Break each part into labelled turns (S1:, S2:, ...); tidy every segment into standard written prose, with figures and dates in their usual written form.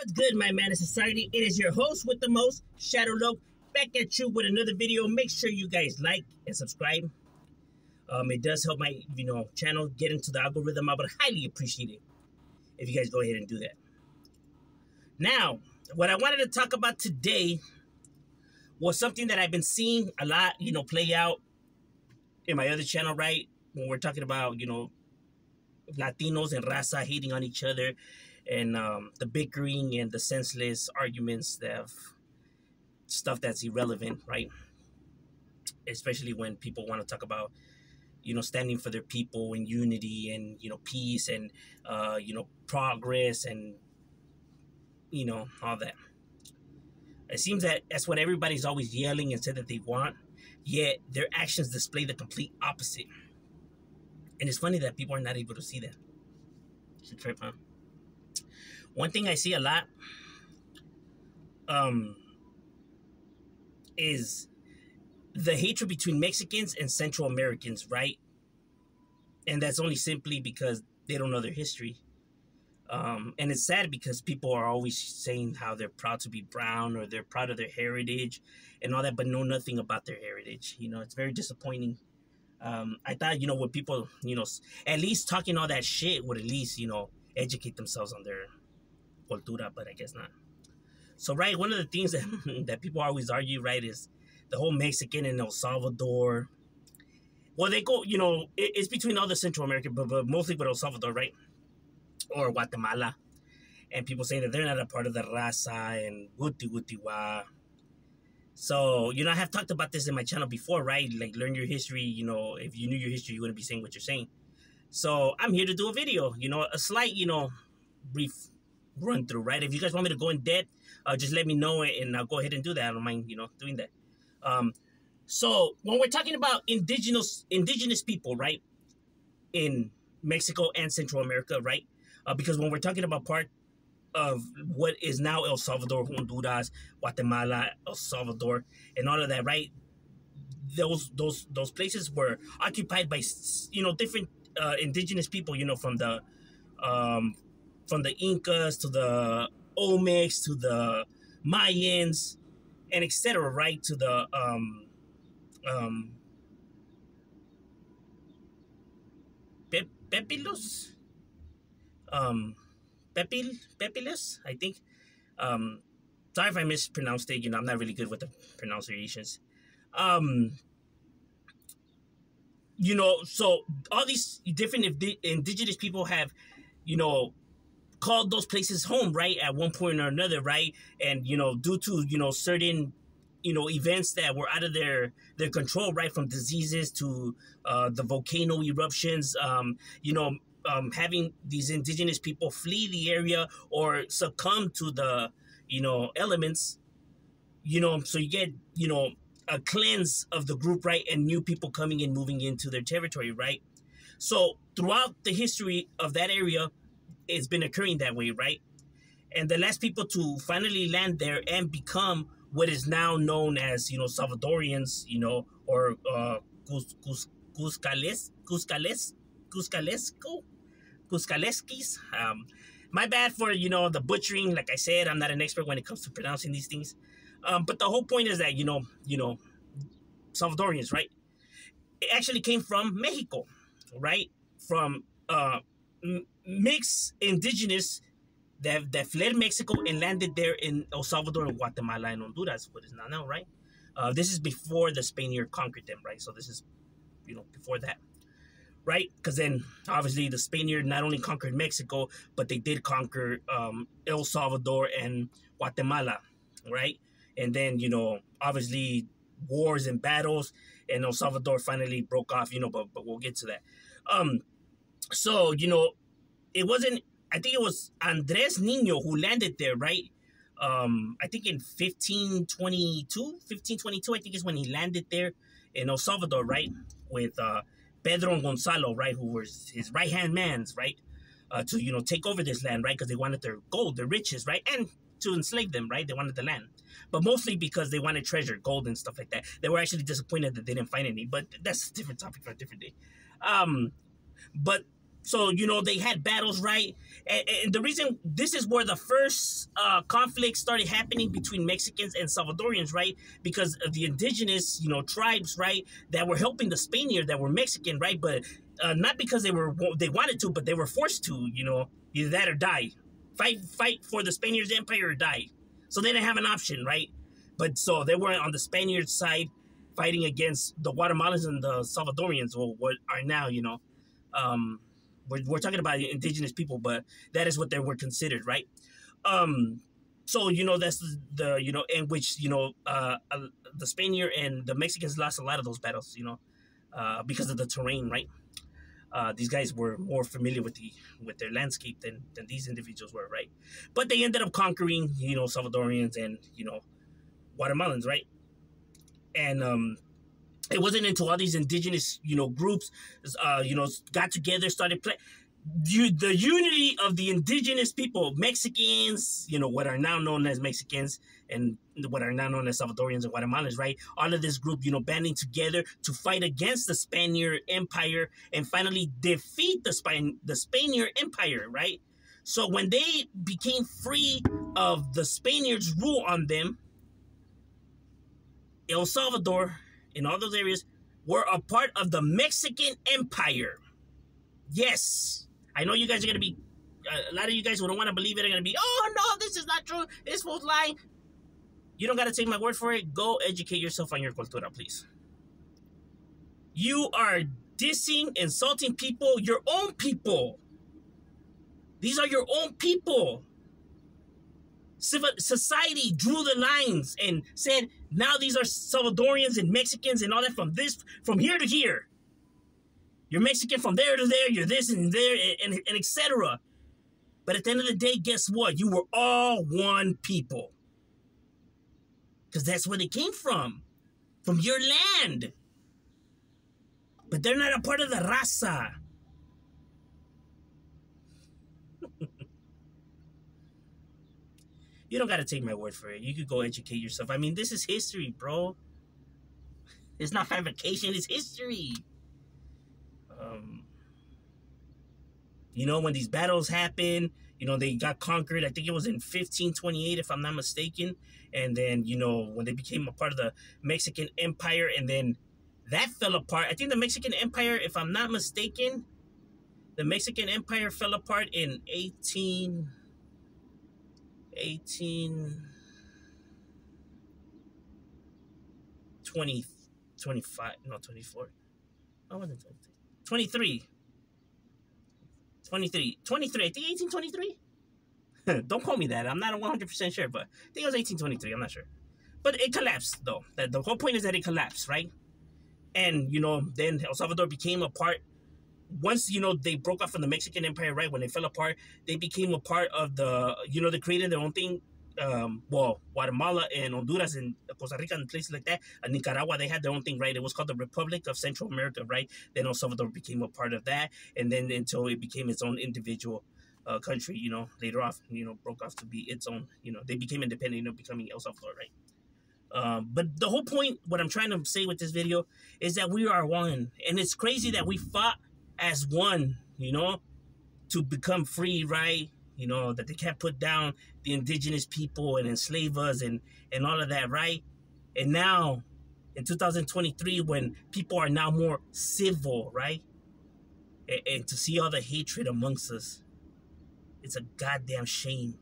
S1: What's good, my man of society? It is your host with the most, Shadow Loke, back at you with another video. Make sure you guys like and subscribe. It does help my channel get into the algorithm. I would highly appreciate it if you guys go ahead and do that. Now, what I wanted to talk about today was something that I've been seeing a lot, play out in my other channel, right? When we're talking about, Latinos and raza hating on each other, and the bickering and the senseless arguments that have stuff that's irrelevant, right? Especially when people want to talk about, standing for their people and unity and, peace and, progress and, all that. It seems that that's what everybody's always yelling and said that they want, yet their actions display the complete opposite. And it's funny that people are not able to see that. It's a trip, huh? One thing I see a lot is the hatred between Mexicans and Central Americans, right? And that's only simply because they don't know their history. And it's sad because people are always saying how they're proud to be brown or they're proud of their heritage and all that, but know nothing about their heritage. It's very disappointing. I thought, when people, at least talking all that shit would at least, educate themselves on their cultura, but I guess not. So, right, one of the things that people always argue, right, is the whole Mexican and El Salvador. Well, they go, it's between all the Central American, but mostly with El Salvador, right? Or Guatemala. And people say that they're not a part of the raza and wuti-wuti-wa. So, I have talked about this in my channel before, right? Like, learn your history. If you knew your history, you wouldn't be saying what you're saying. So, I'm here to do a video, a slight, brief run through, right? If you guys want me to go in depth, just let me know and I'll go ahead and do that. I don't mind, doing that. So, when we're talking about indigenous people, right? In Mexico and Central America, right? Because when we're talking about part of what is now El Salvador, Honduras, Guatemala, El Salvador, and all of that, right? Those places were occupied by, different indigenous people, from the Incas to the Olmecs to the Mayans and etc., right? To the Pepilus, Pepilus, I think. Sorry if I mispronounced it. I'm not really good with the pronunciations. So all these different indigenous people have, called those places home, right? At one point or another, right? And, due to, certain, events that were out of their control, right? From diseases to the volcano eruptions, having these indigenous people flee the area or succumb to the, elements, so you get, a cleanse of the group, right? And new people coming and moving into their territory, right? So throughout the history of that area, it's been occurring that way, right? And the last people to finally land there and become what is now known as, Salvadorians, or Cuscaleskis. My bad for, the butchering. Like I said, I'm not an expert when it comes to pronouncing these things. But the whole point is that, Salvadorians, right? It actually came from Mexico, right? From mixed indigenous that fled Mexico and landed there in El Salvador and Guatemala and Honduras, what is now, right? This is before the Spaniard conquered them, right? So this is, before that, right? Because then, obviously, the Spaniard not only conquered Mexico, but they did conquer El Salvador and Guatemala, right? And then, obviously, wars and battles, and El Salvador finally broke off, but we'll get to that. So, it wasn't, I think it was Andres Niño who landed there, right? I think in 1522, I think is when he landed there in El Salvador, right? With Pedro and Gonzalo, right? Who was his right-hand mans, right? To, take over this land, right? Because they wanted their gold, their riches, right? And to enslave them, right? They wanted the land. But mostly because they wanted treasure, gold and stuff like that. They were actually disappointed that they didn't find any. But that's a different topic for a different day. But So, they had battles, right? And the reason, this is where the first conflict started happening between Mexicans and Salvadorians, right? Because of the indigenous, tribes, right, that were helping the Spaniard that were Mexican, right? But not because they wanted to, but they were forced to, either that or die. Fight for the Spaniards' empire or die. So they didn't have an option, right? But so they were on the Spaniard side fighting against the Guatemalans and the Salvadorians, or what are now, we're talking about indigenous people, but that is what they were considered, right? So, that's in which, the Spaniard and the Mexicans lost a lot of those battles, because of the terrain, right? These guys were more familiar with their landscape than these individuals were, right? But they ended up conquering, Salvadorians and, Guatemalans, right? And it wasn't until all these indigenous, groups, got together, started playing. The unity of the indigenous people, Mexicans, what are now known as Mexicans and what are now known as Salvadorians and Guatemalans, right? All of this group, banding together to fight against the Spaniard Empire and finally defeat the Spaniard Empire, right? So when they became free of the Spaniards' rule on them, El Salvador and all those areas were a part of the Mexican Empire. Yes. I know you guys are going to be, a lot of you guys who don't want to believe it are going to be, oh, no, this is not true. This fool's lying. You don't got to take my word for it. Go educate yourself on your cultura, please. You are dissing, insulting people, your own people. These are your own people. Society drew the lines and said, now these are Salvadorians and Mexicans and all that from here to here. You're Mexican from there to there, you're this and there, and etc. But at the end of the day, guess what? You were all one people. Because that's where they came from your land. But they're not a part of the raza. You don't got to take my word for it. You could go educate yourself. I mean, this is history, bro. It's not fabrication, it's history. When these battles happen, they got conquered. I think it was in 1528, if I'm not mistaken. And then, when they became a part of the Mexican Empire, and then that fell apart. I think the Mexican Empire, if I'm not mistaken, the Mexican Empire fell apart in 25, no, 24. I wasn't 23. 23, I think 1823. Don't quote me that. I'm not 100% sure, but I think it was 1823. I'm not sure. But it collapsed, though. The whole point is that it collapsed, right? And, then El Salvador became a part. Once, they broke off from the Mexican Empire, right? When they fell apart, they became a part of the, they created their own thing. Guatemala and Honduras and Costa Rica and places like that, and Nicaragua, they had their own thing, right? It was called the Republic of Central America, right? Then El Salvador became a part of that, and then until it became its own individual country, later off, broke off to be its own, they became independent, becoming El Salvador, right? But the whole point, what I'm trying to say with this video, is that we are one, and it's crazy that we fought as one, to become free, right? That they can't put down the indigenous people and enslave us and all of that, right? And now, in 2023, when people are now more civil, right? And to see all the hatred amongst us, it's a goddamn shame.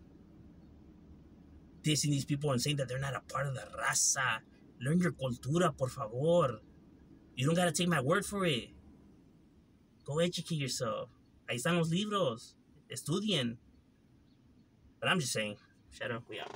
S1: Dissing these people and saying that they're not a part of the raza. Learn your cultura, por favor. You don't gotta take my word for it. Go educate yourself. Ahí están los libros. Estudien. But I'm just saying, shut up, we out.